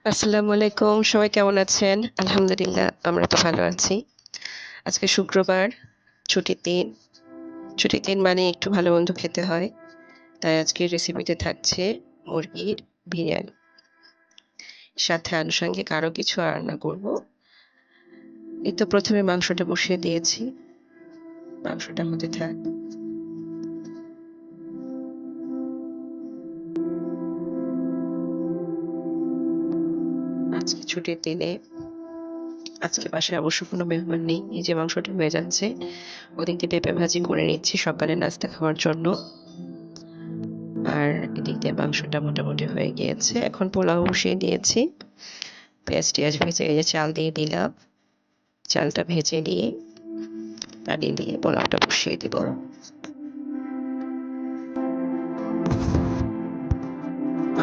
আসসালামু আলাইকুম। সবাই কেমন আছেন? আলহামদুলিল্লাহ আমরা তো ভালো আছি। আজকে শুক্রবার, ছুটির দিন। ছুটির দিন মানে একটু ভালো-মন্দ খেতে হয়। তাই আজকের রেসিপিতে থাকছে মুরগির বিরিয়ানি। সাথে আনুষঙ্গিক আরো কিছু রান্না করব। এই তো ১ম এ মাংসটা বসিয়ে দিয়েছি। মাংসটার মধ্যে থাক। আজকে ছুটির দিনে আজকে বাসায় অবশ্য কোনো মেহমান নেই। এই যে মাংসটা হয়ে যাচ্ছে। ওদিকে পেঁপে ভাজি করে নিচ্ছি সকালে নাস্তা খাওয়ার জন্য। আর এদিক দিয়ে মাংসটা মোটামুটি হয়ে গিয়েছে। এখন পোলাও বসিয়ে দিয়েছি। পেঁয়াজ-টেয়াজ ভেজে এই যে চাল দিয়ে দিলাম। চালটা ভেজে নিয়ে পানি দিয়ে পোলাওটা বসিয়ে দিব।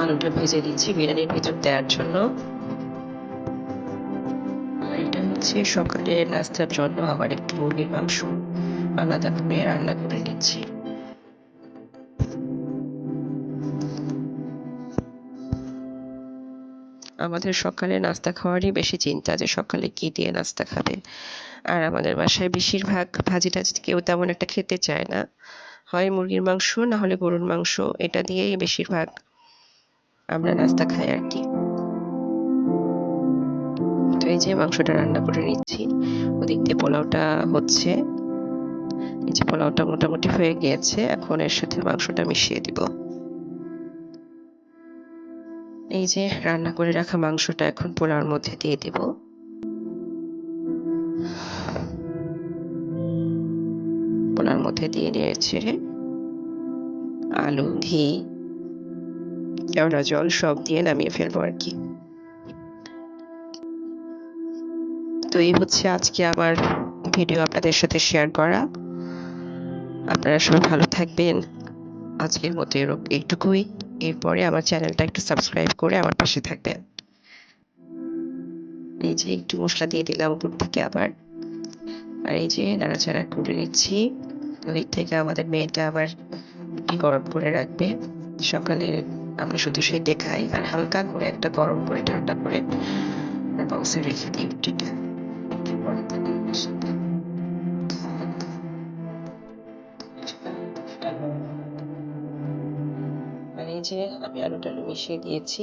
আলুটা ভেজে দিচ্ছি বিরিয়ানির ভিতর দেওয়ার জন্য। আর এটা হচ্ছে সকালের নাস্তার জন্য আবার একটু মুরগির মাংস আলাদা করে রান্না করে নিচ্ছি। আমাদের সকালে নাস্তা খাওয়ারই বেশি চিন্তা যে সকালে কি দিয়ে নাস্তা খাবে। আর আমাদের বাসায় বেশিরভাগ ভাজি-টাজি কেউ তেমন একটা খেতে চায় না। হয় মুরগির মাংস না হলে গরুর মাংস এটা দিয়েই বেশিরভাগ আমরা নাস্তা খাই আরকি। তো এই যে মাংসটা রান্না করে নিচ্ছি। ওদিক দিয়ে পোলাওটা হচ্ছে। এই যে পোলাওটা মোটামুটি হয়ে গিয়েছে। এখন এর সাথে মাংসটা মিশিয়ে দিব। এই যে রান্না করে রাখা মাংসটা এখন পোলাওর মধ্যে দিয়ে দিব। পোলাওর মধ্যে দিয়ে নেড়ে-চেড়ে আলু, ঘি, কেওড়া জল সব দিয়ে নামিয়ে ফেলবো আরকি। তো এই হচ্ছে আজকে আমার ভিডিও আপনাদের সাথে শেয়ার করা। আপনারা সবাই ভালো থাকবেন। আজকের মতো এইটুকুই। এরপরে আমার চ্যানেলটা একটু সাবস্ক্রাইব করে আমার পাশে থাকবেন। এই যে একটু মসলা দিয়ে দিলাম উপর থেকে আবার। আর এই যে নাড়াচাড়া করে নিচ্ছি। ওদিক থেকে আমাদের মেয়েটা আবার রুটি গরম করে রাখবে। সকালে আমরা শুধু সেঁকে খাই আর হালকা করে একটা গরম করে ঠান্ডা করে বক্সে রেখে দিই রুটিটা। আর এই যে আমি আলু-টালু মিশিয়ে দিয়েছি।